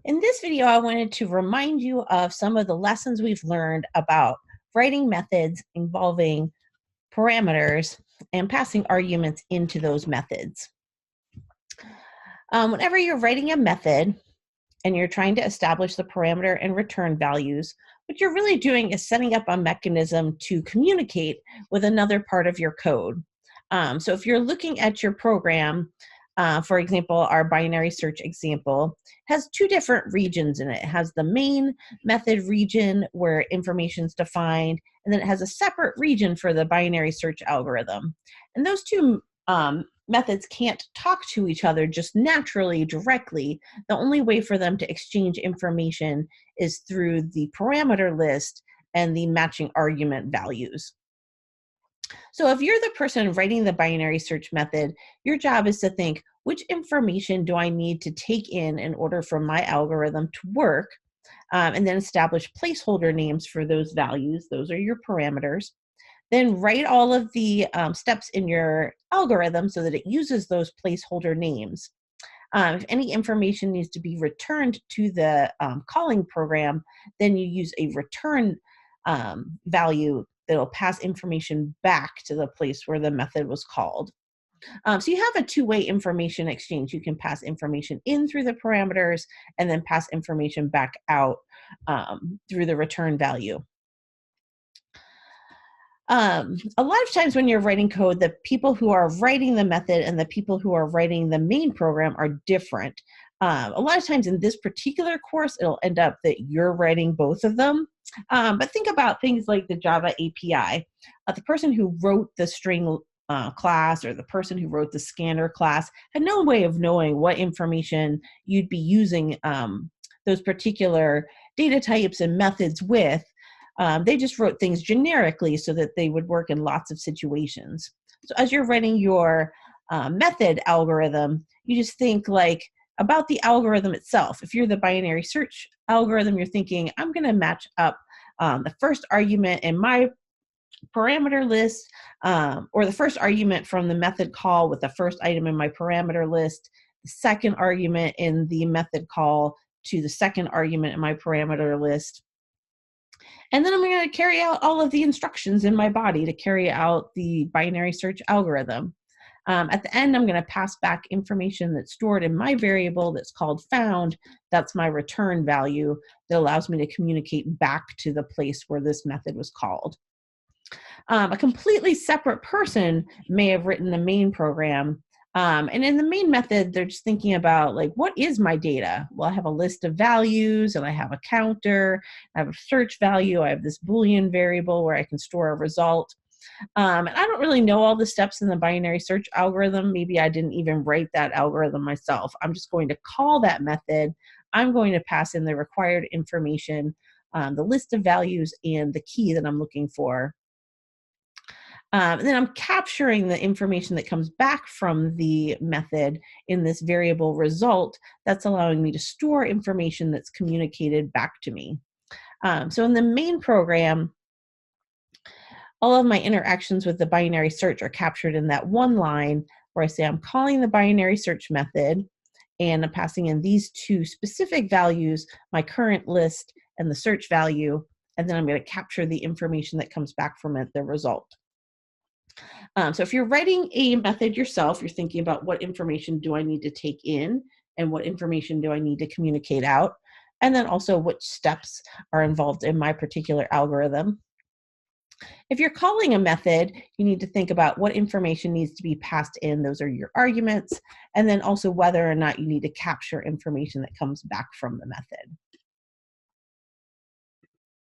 In this video, I wanted to remind you of some of the lessons we've learned about writing methods involving parameters and passing arguments into those methods. Whenever you're writing a method and you're trying to establish the parameter and return values, what you're really doing is setting up a mechanism to communicate with another part of your code. So if you're looking at your program, for example, our binary search example has two different regions in it. It has the main method region where information is defined, and then it has a separate region for the binary search algorithm. And those two methods can't talk to each other just naturally, directly. The only way for them to exchange information is through the parameter list and the matching argument values. So if you're the person writing the binary search method, your job is to think, which information do I need to take in order for my algorithm to work? And then establish placeholder names for those values. Those are your parameters. Then write all of the steps in your algorithm so that it uses those placeholder names. If any information needs to be returned to the calling program, then you use a return value that'll pass information back to the place where the method was called. So you have a two-way information exchange. You can pass information in through the parameters and then pass information back out through the return value. A lot of times when you're writing code, the people who are writing the method and the people who are writing the main program are different. A lot of times in this particular course, it'll end up that you're writing both of them. But think about things like the Java API. The person who wrote the string class or the person who wrote the scanner class had no way of knowing what information you'd be using those particular data types and methods with. They just wrote things generically so that they would work in lots of situations. So as you're writing your method algorithm, you just think like about the algorithm itself. If you're the binary search algorithm, you're thinking, I'm going to match up the first argument in my parameter list, or the first argument from the method call with the first item in my parameter list, the second argument in the method call to the second argument in my parameter list. And then I'm going to carry out all of the instructions in my body to carry out the binary search algorithm. At the end, I'm going to pass back information that's stored in my variable that's called found. That's my return value that allows me to communicate back to the place where this method was called. A completely separate person may have written the main program. And in the main method, they're just thinking about, like, what is my data? Well, I have a list of values, and I have a counter, I have a search value, I have this Boolean variable where I can store a result. And I don't really know all the steps in the binary search algorithm. Maybe I didn't even write that algorithm myself. I'm just going to call that method. I'm going to pass in the required information, the list of values, and the key that I'm looking for. And then I'm capturing the information that comes back from the method in this variable result that's allowing me to store information that's communicated back to me. So in the main program, all of my interactions with the binary search are captured in that one line where I say I'm calling the binary search method and I'm passing in these two specific values, my current list and the search value, and then I'm going to capture the information that comes back from it, the result. So if you're writing a method yourself, you're thinking about what information do I need to take in and what information do I need to communicate out, and then also which steps are involved in my particular algorithm. If you're calling a method, you need to think about what information needs to be passed in. Those are your arguments, and then also whether or not you need to capture information that comes back from the method.